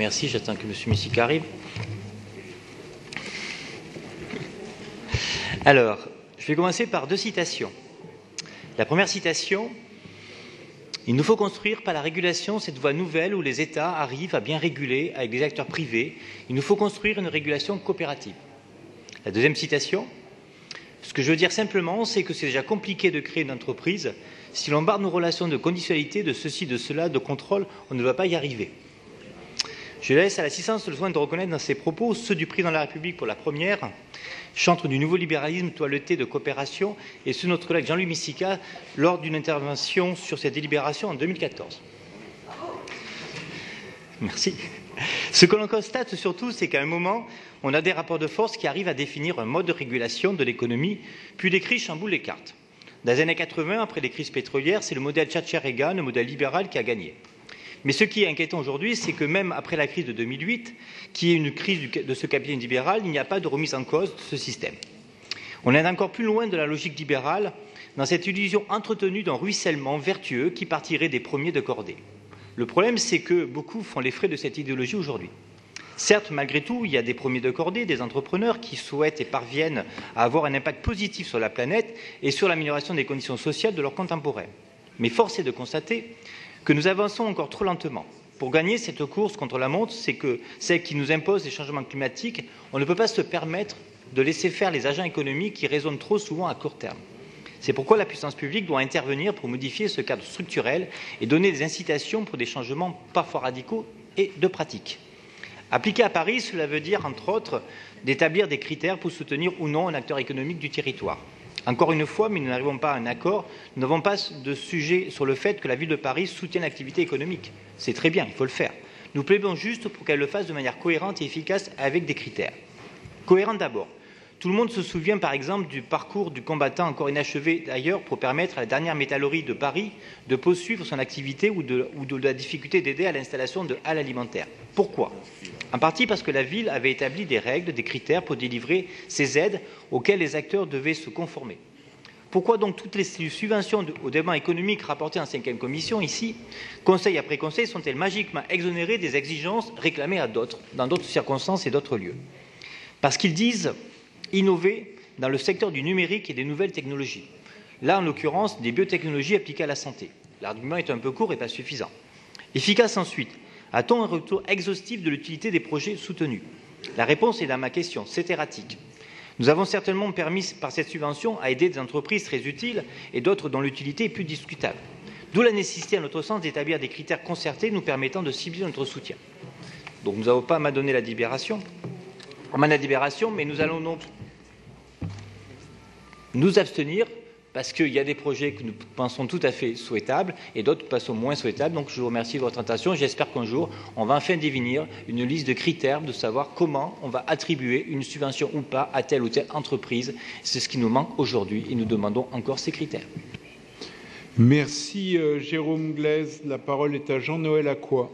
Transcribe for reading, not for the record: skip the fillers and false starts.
Merci, j'attends que M. Messic arrive. Alors, je vais commencer par 2 citations. La première citation: il nous faut construire par la régulation cette voie nouvelle où les États arrivent à bien réguler avec des acteurs privés. Il nous faut construire une régulation coopérative. La deuxième citation: ce que je veux dire simplement, c'est que c'est déjà compliqué de créer une entreprise. Si l'on barre nos relations de conditionnalité, de ceci, de cela, de contrôle, on ne va pas y arriver. Je laisse à l'assistance le soin de reconnaître dans ses propos ceux du président de la République pour la première, chantre du nouveau libéralisme toiletté de coopération, et ceux de notre collègue Jean-Louis Missica lors d'une intervention sur cette délibération en 2014. Merci. Ce que l'on constate surtout, c'est qu'à un moment, on a des rapports de force qui arrivent à définir un mode de régulation de l'économie, puis les crises chamboulent les cartes. Dans les années 80, après les crises pétrolières, c'est le modèle Thatcher-Reagan, le modèle libéral, qui a gagné. Mais ce qui est inquiétant aujourd'hui, c'est que même après la crise de 2008, qui est une crise de ce capitalisme libéral, il n'y a pas de remise en cause de ce système. On est encore plus loin de la logique libérale dans cette illusion entretenue d'un ruissellement vertueux qui partirait des premiers de cordée. Le problème, c'est que beaucoup font les frais de cette idéologie aujourd'hui. Certes, malgré tout, il y a des premiers de cordée, des entrepreneurs qui souhaitent et parviennent à avoir un impact positif sur la planète et sur l'amélioration des conditions sociales de leurs contemporains. Mais force est de constater que nous avançons encore trop lentement. Pour gagner cette course contre la montre, c'est que celle qui nous impose les changements climatiques, on ne peut pas se permettre de laisser faire les agents économiques qui raisonnent trop souvent à court terme. C'est pourquoi la puissance publique doit intervenir pour modifier ce cadre structurel et donner des incitations pour des changements parfois radicaux et de pratique. Appliqué à Paris, cela veut dire, entre autres, d'établir des critères pour soutenir ou non un acteur économique du territoire. Encore une fois, mais nous n'arrivons pas à un accord, nous n'avons pas de sujet sur le fait que la ville de Paris soutienne l'activité économique. C'est très bien, il faut le faire. Nous plaidons juste pour qu'elle le fasse de manière cohérente et efficace avec des critères. Cohérente d'abord. Tout le monde se souvient par exemple du parcours du combattant encore inachevé d'ailleurs pour permettre à la dernière métallurgie de Paris de poursuivre son activité ou de la difficulté d'aider à l'installation de halles alimentaires. Pourquoi? En partie parce que la ville avait établi des règles, des critères pour délivrer ces aides auxquelles les acteurs devaient se conformer. Pourquoi donc toutes les subventions au développement économique rapportées en 5e commission ici, conseil après conseil, sont-elles magiquement exonérées des exigences réclamées à d'autres, dans d'autres circonstances et d'autres lieux? Parce qu'ils disent innover dans le secteur du numérique et des nouvelles technologies. Là, en l'occurrence, des biotechnologies appliquées à la santé. L'argument est un peu court et pas suffisant. Efficace ensuite. A-t-on un retour exhaustif de l'utilité des projets soutenus? La réponse est dans ma question, c'est erratique. Nous avons certainement permis par cette subvention à aider des entreprises très utiles et d'autres dont l'utilité est plus discutable. D'où la nécessité, à notre sens, d'établir des critères concertés nous permettant de cibler notre soutien. Donc nous n'avons pas abandonné la délibération, mais nous allons donc nous abstenir parce qu'il y a des projets que nous pensons tout à fait souhaitables et d'autres que nous pensons moins souhaitables. Donc je vous remercie de votre attention. J'espère qu'un jour, on va enfin définir une liste de critères de savoir comment on va attribuer une subvention ou pas à telle ou telle entreprise. C'est ce qui nous manque aujourd'hui et nous demandons encore ces critères. Merci Jérôme Glaise. La parole est à Jean-Noël Acquois.